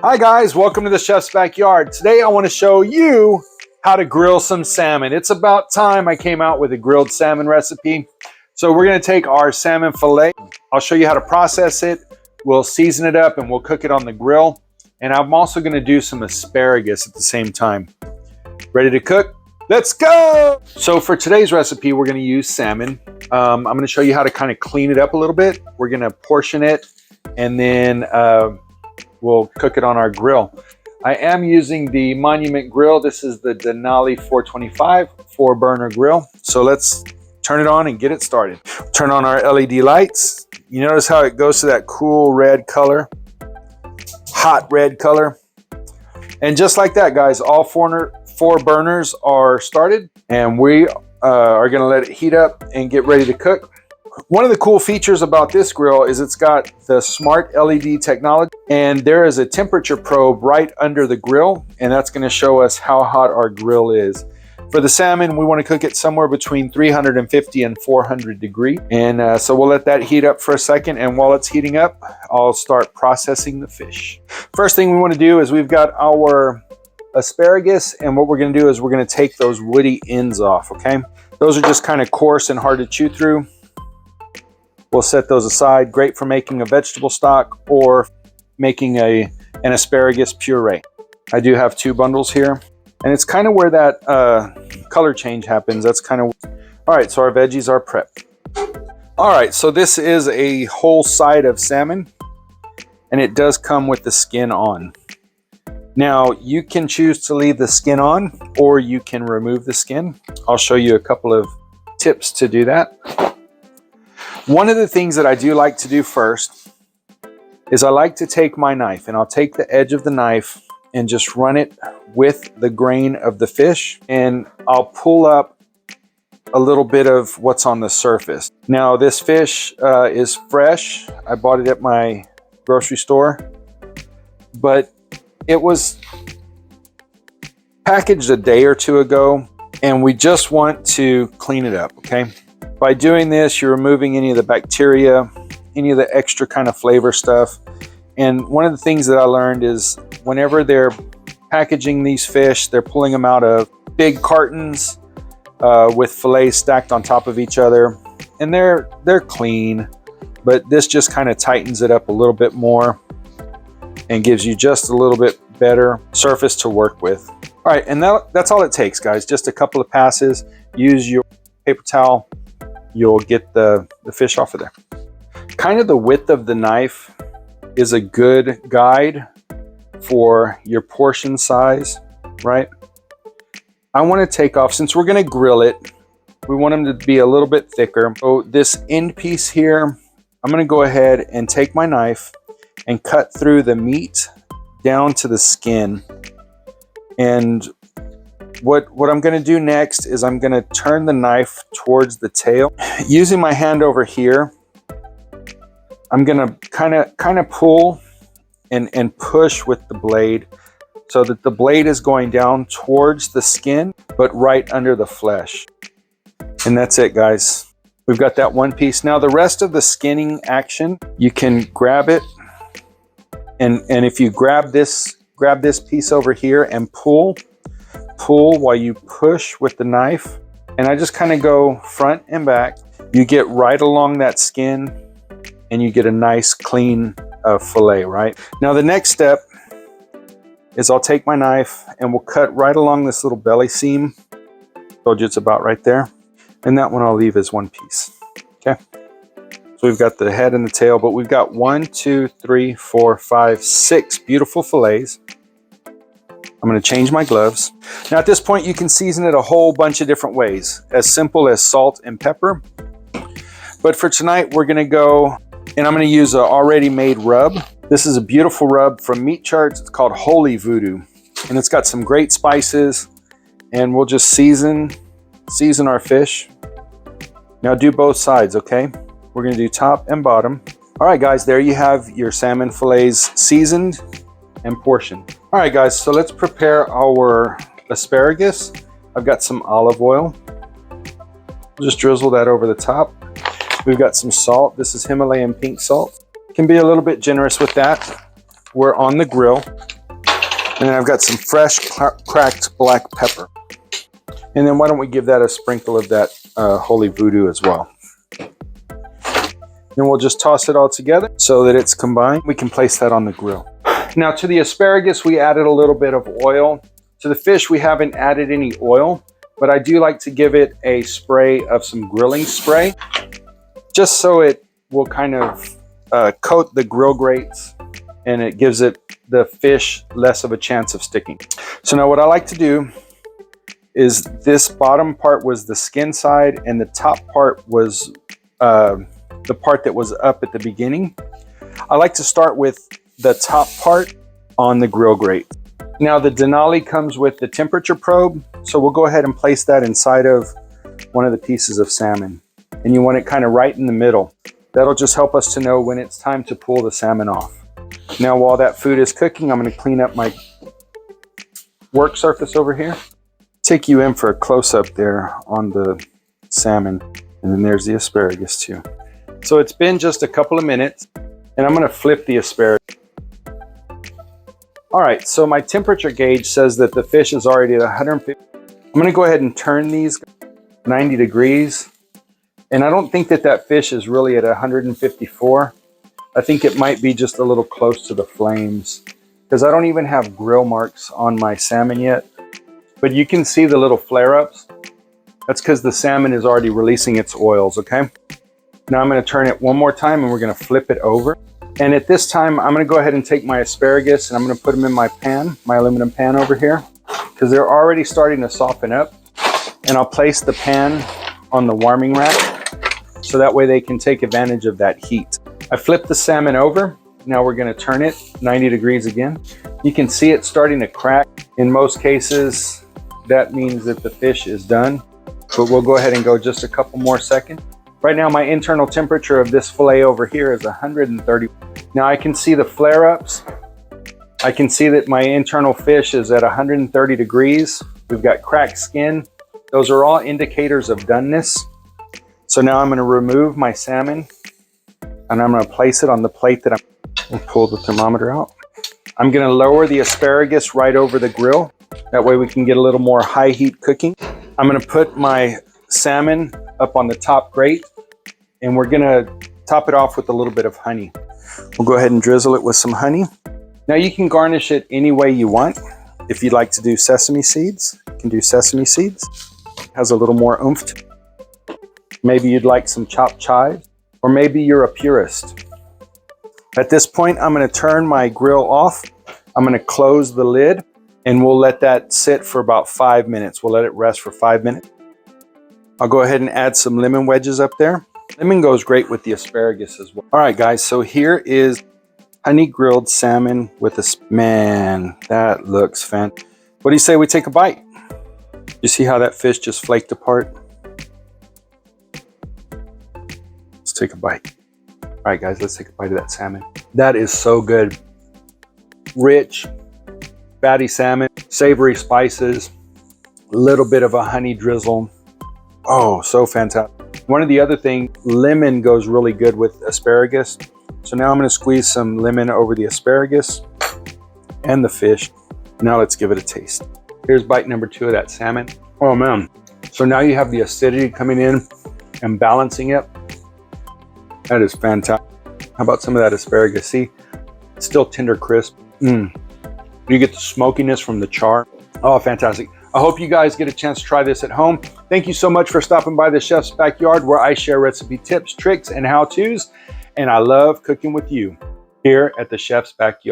Hi guys, welcome to the Chef's Backyard. Today I want to show you how to grill some salmon. It's about time I came out with a grilled salmon recipe. So we're going to take our salmon fillet. I'll show you how to process it. We'll season it up and we'll cook it on the grill. And I'm also going to do some asparagus at the same time. Ready to cook? Let's go! So for today's recipe, we're going to use salmon. I'm going to show you how to kind of clean it up a little bit. We're going to portion it and then we'll cook it on our grill. I am using the Monument grill. This is the Denali 425 4-burner grill. So let's turn it on and get it started. Turn on our LED lights. You notice how it goes to that cool red color, hot red color. And just like that, guys, all four burners are started, and we are gonna let it heat up and get ready to cook. One of the cool features about this grill is it's got the smart LED technology, and there is a temperature probe right under the grill, and that's going to show us how hot our grill is. For the salmon, we want to cook it somewhere between 350 and 400 degrees. And so we'll let that heat up for a second, and while it's heating up, I'll start processing the fish. First thing we want to do is we've got our asparagus, and what we're going to do is we're going to take those woody ends off, okay? Those are just kind of coarse and hard to chew through. We'll set those aside. Great for making a vegetable stock or making an asparagus puree. I do have 2 bundles here, and it's kind of where that color change happens. That's kind of, all right, so our veggies are prepped. All right, so this is a whole side of salmon, and it does come with the skin on. Now, you can choose to leave the skin on, or you can remove the skin. I'll show you a couple of tips to do that. One of the things that I do like to do first is I like to take my knife, and I'll take the edge of the knife and just run it with the grain of the fish, and I'll pull up a little bit of what's on the surface. Now, this fish is fresh. I bought it at my grocery store, but it was packaged a day or 2 ago, and we just want to clean it up, okay? By doing this, you're removing any of the bacteria, any of the extra kind of flavor stuff. And one of the things that I learned is whenever they're packaging these fish, they're pulling them out of big cartons with fillets stacked on top of each other. And they're clean, but this just kind of tightens it up a little bit more and gives you just a little bit better surface to work with. All right, and that's all it takes, guys. Just a couple of passes. Use your paper towel. You'll get the fish off of there. Kind of the width of the knife is a good guide for your portion size, right? I want to take off, since we're going to grill it, we want them to be a little bit thicker. So this end piece here, I'm going to go ahead and take my knife and cut through the meat down to the skin. And what I'm going to do next is I'm going to turn the knife towards the tail. Using my hand over here, I'm going to kind of pull and push with the blade so that the blade is going down towards the skin, but right under the flesh. And that's it, guys. We've got that one piece. Now the rest of the skinning action, you can grab it, and if you grab this piece over here and pull while you push with the knife, and I just kind of go front and back. You get right along that skin and you get a nice clean fillet, right? Now the next step is I'll take my knife and we'll cut right along this little belly seam. Told you it's about right there. And that one I'll leave as one piece, okay? So we've got the head and the tail, but we've got 1, 2, 3, 4, 5, 6 beautiful fillets. I'm going to change my gloves. Now at this point, you can season it a whole bunch of different ways, as simple as salt and pepper. But for tonight, we're going to go, and I'm going to use an already made rub. This is a beautiful rub from Meat Charts. It's called Holy Voodoo, and it's got some great spices, and we'll just season our fish. Now do both sides, okay? We're going to do top and bottom. All right, guys, there you have your salmon fillets seasoned and portioned. All right, guys, so let's prepare our asparagus. I've got some olive oil. Just drizzle that over the top. We've got some salt. This is Himalayan pink salt. Can be a little bit generous with that. We're on the grill. And then I've got some fresh cracked black pepper. And then why don't we give that a sprinkle of that holy voodoo as well. Then we'll just toss it all together so that it's combined. We can place that on the grill. Now to the asparagus, we added a little bit of oil. To the fish, we haven't added any oil, but I do like to give it a spray of some grilling spray, just so it will kind of coat the grill grates and it gives the fish less of a chance of sticking. So now what I like to do is this bottom part was the skin side and the top part was the part that was up at the beginning. I like to start with the top part on the grill grate. Now the Denali comes with the temperature probe, so we'll go ahead and place that inside of one of the pieces of salmon. And you want it kind of right in the middle. That'll just help us to know when it's time to pull the salmon off. Now while that food is cooking, I'm going to clean up my work surface over here. Take you in for a close-up there on the salmon. And then there's the asparagus too. So it's been just a couple of minutes and I'm going to flip the asparagus. All right, so my temperature gauge says that the fish is already at 150. I'm going to go ahead and turn these 90 degrees. And I don't think that fish is really at 154. I think it might be just a little close to the flames because I don't even have grill marks on my salmon yet. But you can see the little flare-ups. That's because the salmon is already releasing its oils, okay? Now I'm going to turn it one more time and we're going to flip it over. And at this time, I'm going to go ahead and take my asparagus and I'm going to put them in my pan, my aluminum pan over here, because they're already starting to soften up. And I'll place the pan on the warming rack so that way they can take advantage of that heat. I flipped the salmon over. Now we're going to turn it 90 degrees again. You can see it starting to crack. In most cases, that means that the fish is done, but we'll go ahead and go just a couple more seconds. Right now, my internal temperature of this fillet over here is 130. Now I can see the flare-ups. I can see that my internal fish is at 130 degrees. We've got cracked skin. Those are all indicators of doneness. So now I'm going to remove my salmon and I'm going to place it on the plate that I'm going to pull the thermometer out. I'm going to lower the asparagus right over the grill. That way we can get a little more high heat cooking. I'm going to put my salmon up on the top grate and we're going to top it off with a little bit of honey. We'll go ahead and drizzle it with some honey. Now you can garnish it any way you want. If you'd like to do sesame seeds, you can do sesame seeds. It has a little more oomph to it. Maybe you'd like some chopped chives, or maybe you're a purist. At this point, I'm going to turn my grill off. I'm going to close the lid and we'll let that sit for about 5 minutes. We'll let it rest for 5 minutes. I'll go ahead and add some lemon wedges up there. Lemon goes great with the asparagus as well. All right, guys, so here is honey grilled salmon with a, man, that looks fantastic. What do you say we take a bite? You see how that fish just flaked apart? Let's take a bite. All right, guys, let's take a bite of that salmon. That is so good. Rich, fatty salmon, savory spices, a little bit of a honey drizzle. Oh, so fantastic. One of the other things, lemon goes really good with asparagus. So now I'm going to squeeze some lemon over the asparagus and the fish. Now let's give it a taste. Here's bite number 2 of that salmon. Oh man. So now you have the acidity coming in and balancing it. That is fantastic. How about some of that asparagus? See, it's still tender crisp. You get the smokiness from the char. Oh, fantastic. I hope you guys get a chance to try this at home. Thank you so much for stopping by the Chef's Backyard, where I share recipe tips, tricks, and how-tos. And I love cooking with you here at the Chef's Backyard.